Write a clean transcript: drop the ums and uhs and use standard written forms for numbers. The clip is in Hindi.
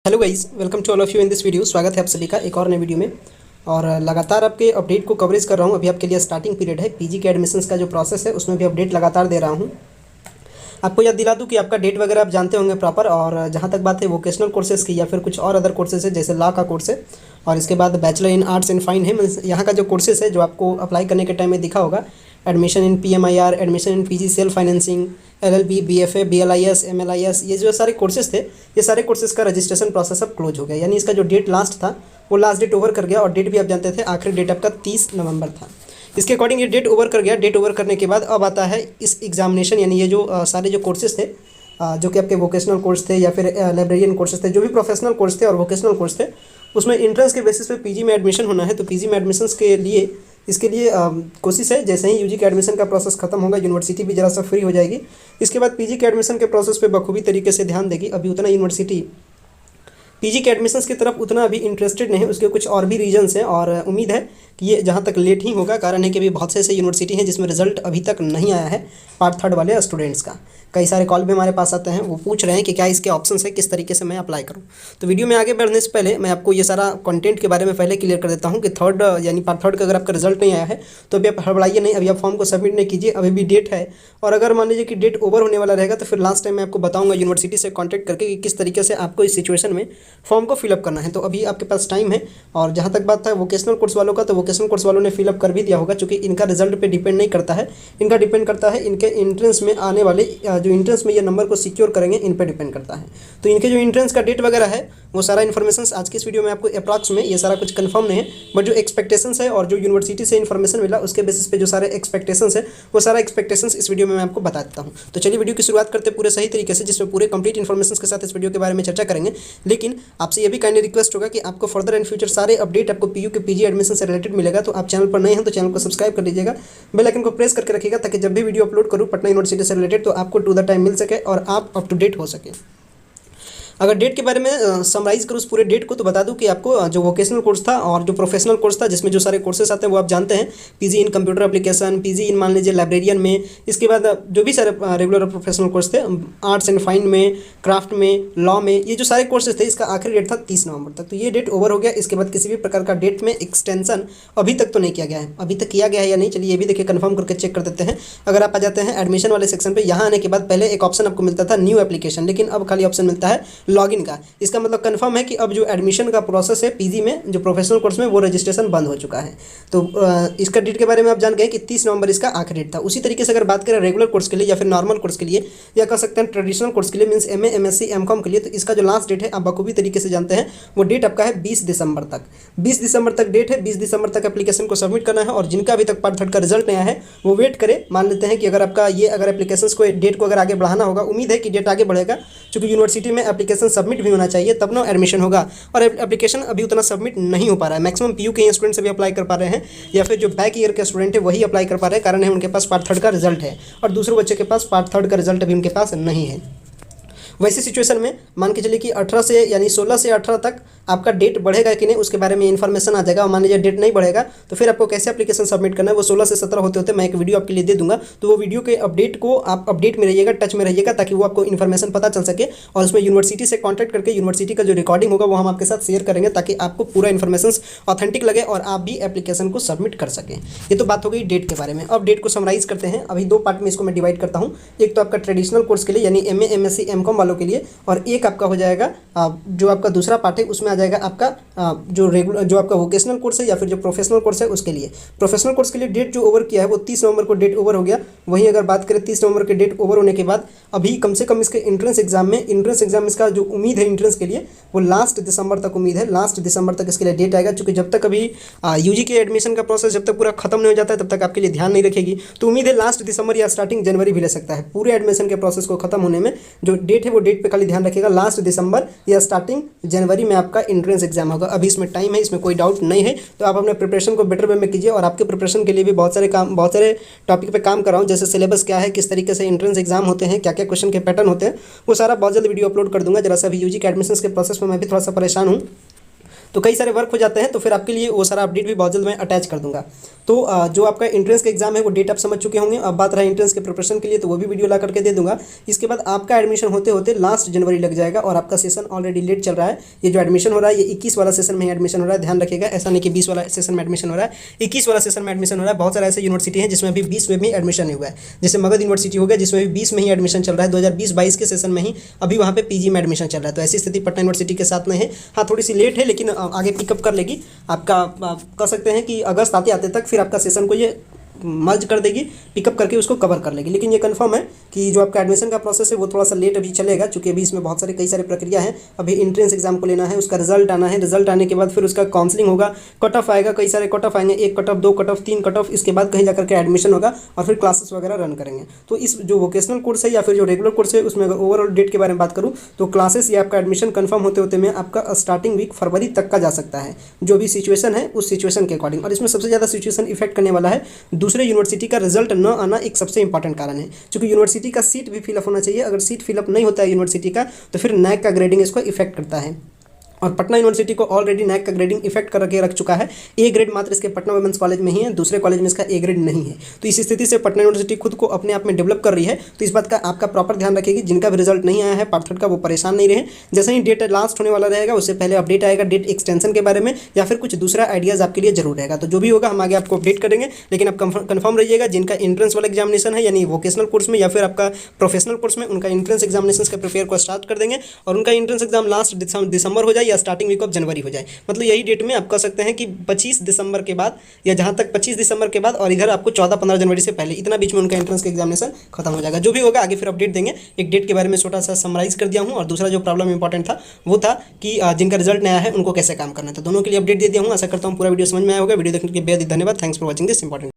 Hello guys, welcome to all of you in this video. स्वागत है आप सभी का एक और नए वीडियो में। और लगातार आपके अपडेट को कवरेज कर रहा हूँ। अभी आपके लिए स्टार्टिंग पीरियड है, पीजी के एडमिशन्स का जो प्रोसेस है उसमें भी अपडेट लगातार दे रहा हूँ। आपको याद दिला दूँ कि आपका डेट वगैरह आप जानते होंगे प्रॉपर। और जहाँ तक बात है वोकेशनल कोर्सेज़ की या फिर कुछ और अदर कोर्सेज है, जैसे लॉ का कोर्स है और इसके बाद bachelor in arts and fine है। यहाँ का जो कोर्सेज है जो आपको अप्लाई करने के टाइम में दिखा होगा, admission in PMIR, admission in PG self financing, LLB, BFA, BLIS, MLIS, ये जो सारे कोर्सेज थे, ये सारे कोर्सेज का रजिस्ट्रेशन प्रोसेस अब क्लोज हो गया। यानी इसका जो डेट लास्ट था वो लास्ट डेट ओवर कर गया। और डेट भी आप जानते थे, आखिरी डेट आपका 30 नवंबर था। इसके अकॉर्डिंग ये डेट ओवर कर गया। डेट ओवर करने के बाद अब आता है इस एग्जामिनेशन, यानी ये जो सारे जो कोर्सेज थे जो कि आपके वोकेशनल कोर्स थे या फिर लाइब्रेरियन कोर्सेज थे, जो भी प्रोफेशनल कोर्स थे और वोकेशनल कोर्स थे, उसमें इंट्रेंस के बेसिस पे पीजी में एडमिशन होना है। तो पीजी में एडमिशन्स के लिए इसके लिए कोशिश है, जैसे ही यूजी के एडमिशन का प्रोसेस खत्म होगा, यूनिवर्सिटी भी जरा सा फ्री हो जाएगी, इसके बाद पीजी के एडमिशन के प्रोसेस पे बखूबी तरीके से ध्यान देगी। अभी उतना यूनिवर्सिटी पीजी के एडमिशन्स की तरफ उतना अभी इंटरेस्टेड नहीं है। उसके कुछ और भी रीजंस हैं और उम्मीद है कि ये जहाँ तक लेट ही होगा। कारण है कि अभी बहुत से ऐसे यूनिवर्सिटी हैं जिसमें रिजल्ट अभी तक नहीं आया है पार्ट थर्ड वाले स्टूडेंट्स का। कई सारे कॉल भी हमारे पास आते हैं, वो पूछ रहे हैं कि क्या इसके ऑप्शंस है, किस तरीके से मैं अप्लाई करूँ। तो वीडियो में आगे बढ़ने से पहले मैं आपको ये सारा कंटेंट के बारे में पहले क्लियर कर देता हूँ कि थर्ड यानी पार्ट थर्ड का अगर आपका रिजल्ट नहीं आया है तो अभी आप हड़बड़ाइए नहीं, अभी आप फॉर्म को सबमिट नहीं कीजिए, अभी भी डेट है। और अगर मान लीजिए कि डेट ओवर होने वाला रहेगा तो फिर लास्ट टाइम मैं आपको बताऊँगा यूनिवर्सिटी से कॉन्टैक्ट करके कि किस तरीके से आपको इस सिचुएशन में फॉर्म को फिलअप करना है। तो अभी आपके पास टाइम है। और जहाँ तक बात है वोकेशनल कोर्स वालों का, तो वोकेशनल कोर्स वालों ने फिलअप कर भी दिया होगा, क्योंकि इनका रिजल्ट पे डिपेंड नहीं करता है। इनका डिपेंड करता है इनके इंट्रेंस में आने वाले जो इंट्रेंस में ये नंबर को सिक्योर करेंगे, इन पर डिपेंड करता है। तो इनके जो इंट्रेंस का डेट वगैरह है वो सारा इन्फॉर्मेशन आज की इस वीडियो में आपको अप्रॉक्स में, ये सारा कुछ कंफर्म नहीं है, बट जो एक्सपेक्टेशंस है और जो यूनिवर्सिटी से इन्फॉर्मेशन मिला उसके बेसिस पे जो सारे एक्सपेक्टेशंस है वो सारा एक्सपेक्टेशंस इस वीडियो में मैं आपको बता देता हूँ। तो चलिए वीडियो की शुरुआत करते पूरे सही तरीके से, जिसमें पूरे कंप्लीट इन्फॉर्मेशन के साथ इस वीडियो के बारे में चर्चा करेंगे। लेकिन आपसे ये भी काइंडली रिक्वेस्ट होगा कि आपको फर्दर एंड फ्यूचर सारे अपडेट आपको पीयू के पीजी एडमिशन से रिलेटेड मिलेगा। तो आप चैनल पर नए हैं तो चैनल को सब्सक्राइब कर लीजिएगा, बेल आइकन को प्रेस करके रखिएगा, ताकि जब भी वीडियो अपलोड करूँ पटना यूनिवर्सिटी से रिलेटेड तो आपको टू द टाइम मिल सके और आप अप टू डेट हो सके। अगर डेट के बारे में समराइज़ करूँ उस पूरे डेट को, तो बता दूं कि आपको जो वोकेशनल कोर्स था और जो प्रोफेशनल कोर्स था, जिसमें जो सारे कोर्सेस आते हैं वो आप जानते हैं, PG in computer application, PG in मान लीजिए लाइब्रेरियन में, इसके बाद जो भी सारे रेगुलर प्रोफेशनल कोर्स थे आर्ट्स एंड फाइन में, क्राफ्ट में, लॉ में, ये जो सारे कोर्सेज थे इसका आखिरी डेट था 30 नवंबर तक। तो ये डेट ओवर हो गया। इसके बाद किसी भी प्रकार का डेट में एक्सटेंशन अभी तक तो नहीं किया गया है। अभी तक किया गया है या नहीं, चलिए ये भी देखिए कन्फर्म करके चेक कर देते हैं। अगर आप आ जाते हैं एडमिशन वाले सेक्शन पर, यहाँ आने के बाद पहले एक ऑप्शन आपको मिलता था न्यू एप्लीकेशन, लेकिन अब खाली ऑप्शन मिलता है लॉगिन का। इसका मतलब कंफर्म है कि अब जो एडमिशन का प्रोसेस है पीजी में, जो प्रोफेशनल कोर्स में, वो रजिस्ट्रेशन बंद हो चुका है। तो इसका डेट के बारे में आप जान गए कि 30 नवंबर इसका आखिरी डेट था। उसी तरीके से अगर बात करें रेगुलर कोर्स के लिए या फिर नॉर्मल कोर्स के लिए या कह सकते हैं ट्रेडिशनल कोर्स के लिए, मीन्स MA, MSc, MCOM के लिए, तो इसका जो लास्ट डेट है आप बखूबी तरीके से जानते हैं, वो डेट आपका है 20 दिसंबर तक। 20 दिसंबर तक डेट है। 20 दिसंबर तक एप्लीकेशन को सबमिट करना है। और जिनका अभी तक पार्ट थर्ड का रिजल्ट नहीं आया है वो वेट करे। मान लेते हैं कि अगर आपका ये अगर एप्लीकेशन को डेट को अगर आगे बढ़ाना होगा, उम्मीद है कि डेट आगे बढ़ेगा, क्योंकि यूनिवर्सिटी में एप्लीकेशन सबमिट भी होना चाहिए तब ना एडमिशन होगा। और एप्लीकेशन अभी उतना सबमिट नहीं हो पा रहा है। मैक्सिमम पीयू के स्टूडेंट्स अभी अप्लाई कर पा रहे हैं, या फिर जो बैक ईयर के स्टूडेंट है वही अप्लाई कर पा रहे हैं। कारण है उनके पास पार्ट थर्ड का रिजल्ट है और दूसरे बच्चे के पास पार्ट थर्ड का रिजल्ट अभी उनके पास नहीं है। वैसी सिचुएशन में मान के चलिए कि 18 से यानी 16 से 18 तक आपका डेट बढ़ेगा कि नहीं, उसके बारे में इन्फॉर्मेशन आ जाएगा। और मान लीजिए डेट नहीं बढ़ेगा तो फिर आपको कैसे एप्लीकेशन सबमिट करना है, वो 16 से 17 होते होते मैं एक वीडियो आपके लिए दे दूंगा। तो वो वीडियो के अपडेट को आप अपडेट में रहिएगा, टच में रहिएगा, ताकि वो आपको इन्फॉर्मेशन पता चल सके। और उसमें यूनिवर्सिटी से कॉन्टैक्ट करके यूनिवर्सिटी का जो रिकॉर्डिंग होगा वो हम आपके साथ शेयर करेंगे, ताकि आपको पूरा इन्फॉर्मेशन ऑथेंटिक लगे और आप भी एप्लीकेशन को सबमिट कर सकें। ये तो बात हो गई डेट के बारे में। अब डेट को समराइज करते हैं। अभी दो पार्ट में इसको मैं डिवाइड करता हूँ। एक तो आपका ट्रेडिशनल कोर्स के लिए यानी MA, MSc, MCOM वालों के लिए, और एक आपका हो जाएगा जो आपका दूसरा पार्ट है उसमें आ जाएगा आपका जो आपका वोकेशनल कोर्स है या फिर जो प्रोफेशनल कोर्स है उसके लिए। प्रोफेशनल कोर्स के लिए डेट जो ओवर किया है वो 30 नवंबर को डेट ओवर हो गया। वहीं अगर बात करें 30 नवंबर के डेट ओवर होने के बाद अभी कम से कम इसके एंट्रेंस एग्जाम इसका जो उम्मीद है एंट्रेंस के लिए वो लास्ट दिसंबर तक उम्मीद है। लास्ट दिसंबर तक इसके लिए डेट आएगा, क्योंकि जब तक अभी यूजी के एडमिशन का प्रोसेस जब तक पूरा खत्म नहीं हो जाता है तब तक आपके लिए ध्यान नहीं रखेगी। तो उम्मीद है लास्ट दिसंबर या स्टार्टिंग जनवरी भी ले सकता है। पूरे एडमिशन के प्रोसेस को खत्म होने में जो डेट है वो डेट पे खाली ध्यान रखिएगा, लास्ट दिसंबर या स्टार्टिंग जनवरी में आपका एंट्रेंस एग्जाम होगा। अभी इसमें टाइम है, इसमें कोई डाउट नहीं है। तो आप अपने प्रिपरेशन को बेटर वे में कीजिए। और आपके प्रिपरेशन के लिए भी बहुत सारे टॉपिक पे काम कर रहा हूँ, जैसे सिलेबस क्या है, किस तरीके से एंट्रेंस एग्जाम होते हैं, क्या क्या क्वेश्चन के पैटर्न होते हैं, वो सारा बहुत जल्द वीडियो अपलोड कर दूंगा। जरा सा अभी यूजी के एडमिशन के प्रोसेस में मैं भी थोड़ा सा परेशान हूँ। तो कई सारे वर्क हो जाते हैं, तो फिर आपके लिए वो सारा अपडेट भी बहुत जल्द मैं अटैच कर दूंगा। तो जो आपका एंट्रेंस का एग्जाम है वो डेट आप समझ चुके होंगे। अब बात रहा एंट्रेंस के प्रिपरेशन के लिए, तो वो भी वीडियो ला करके दे दूंगा। इसके बाद आपका एडमिशन होते होते लास्ट जनवरी लग जाएगा और आपका सेशन ऑलरेडी लेट चल रहा है। ये जो एडमिशन हो रहा है ये 21 वाला सेशन में ही एडमिशन हो रहा है, ध्यान रखिएगा। ऐसा नहीं कि 20 वाला सेशन में एडमिशन हो रहा है, 21 वाला सेशन में एडमिशन हो रहा है। बहुत सारे ऐसे यूनिवर्सिटी हैं जिसमें अभी 20 में भी एडमिशन नहीं हुआ है, जैसे मगध यूनिवर्सिटी हो गया जिसमें भी 20 में ही एडमिशन चल रहा है, 2020-22 के सेशन में ही अभी वहाँ पे पीजी में एडमिशन चल रहा है। तो ऐसी स्थिति पटना यूनिवर्सिटी के साथ में है। हाँ, थोड़ी सी लेट है लेकिन आगे पिकअप कर लेगी। आपका आप कह सकते हैं कि अगस्त आते आते तक फिर आपका सेशन को ये मर्ज कर देगी, पिकअप करके उसको कवर कर लेगी। लेकिन ये कंफर्म है कि जो आपका एडमिशन का प्रोसेस है वो थोड़ा सा लेट अभी चलेगा, क्योंकि अभी इसमें बहुत सारे कई सारे प्रक्रिया है। अभी एंट्रेंस एग्जाम को लेना है, उसका रिजल्ट आना है, रिजल्ट आने के बाद फिर उसका काउंसलिंग होगा, कट ऑफ आएगा, कई सारे कट ऑफ आएंगे, 1 cut off, 2 cut off, 3 cut off. इसके बाद कहीं जाकर के एडमिशन होगा और फिर क्लासेस वगैरह रन करेंगे। तो इस जो वोकेशनल कोर्स है या फिर जो रेगुलर कोर्स है उसमें अगर ओवरऑल डेट के बारे में बात करूँ तो क्लासेस या आपका एडमिशन कंफर्म होते होते में आपका स्टार्टिंग वीक फरवरी तक का जा सकता है, जो भी सिचुएशन है उस सिचुएशन के अकॉर्डिंग। और इसमें सबसे ज़्यादा सिचुएशन इफेक्ट करने वाला है दूसरे यूनिवर्सिटी का रिजल्ट न आना, एक सबसे इंपॉर्टेंट कारण है। क्योंकि यूनिवर्सिटी का सीट भी फिलअप होना चाहिए, अगर सीट फिलअप नहीं होता है यूनिवर्सिटी का तो फिर नैक का ग्रेडिंग इसको इफेक्ट करता है। और पटना यूनिवर्सिटी को ऑलरेडी नैक का ग्रेडिंग इफेक्ट करके रख चुका है। ए ग्रेड मात्र इसके पटना वुमेंस कॉलेज में ही है, दूसरे कॉलेज में इसका ए ग्रेड नहीं है। तो इस स्थिति से पटना यूनिवर्सिटी खुद को अपने आप में डेवलप कर रही है। तो इस बात का आपका प्रॉपर ध्यान रखिएगा, जिनका भी रिजल्ट नहीं आया है पार्ट 3 का वो परेशान नहीं रहे। जैसे ही डेट लास्ट होने वाला रहेगा उससे पहले अपडेट आएगा डेट एक्सटेंशन के बारे में या फिर कुछ दूसरा आइडियाज़ आपके लिए जरूर रहेगा। तो जो भी होगा हम आगे आपको अपडेट करेंगे। लेकिन आप कन्फर्म रहिएगा, जिनका एंट्रेंस वाला एग्जामिनेशन है यानी वोकेशनल कोर्स में या फिर आपका प्रोफेशनल कोर्स में, उनका एंट्रेंस एग्जामिनेशन का प्रिपेयर को स्टार्ट कर देंगे और उनका एंट्रेंस एग्जाम लास्ट दिसंबर हो जाए या स्टार्टिंग वीक ऑफ जनवरी हो जाए। मतलब यही डेट में आप कह सकते हैं कि 25 दिसंबर के बाद या जहां तक 25 दिसंबर के बाद और इधर आपको 14-15 जनवरी से पहले, इतना बीच में उनका एंट्रेंस का एग्जामिनेशन खत्म हो जाएगा। जो भी होगा आगे फिर अपडेट देंगे। एक डेट के बारे में छोटा सा समराइज कर दिया हूं और दूसरा जो प्रॉब्लम इंपॉर्टेंट था वो था कि जिनका रिजल्ट नया है उनको कैसे काम करना है। तो दोनों के लिए अपडेट दे दिया हूं। आशा करता हूं पूरा वीडियो समझ में आया होगा। वीडियो देखने के लिए बेहद धन्यवाद। Thanks for watching this important.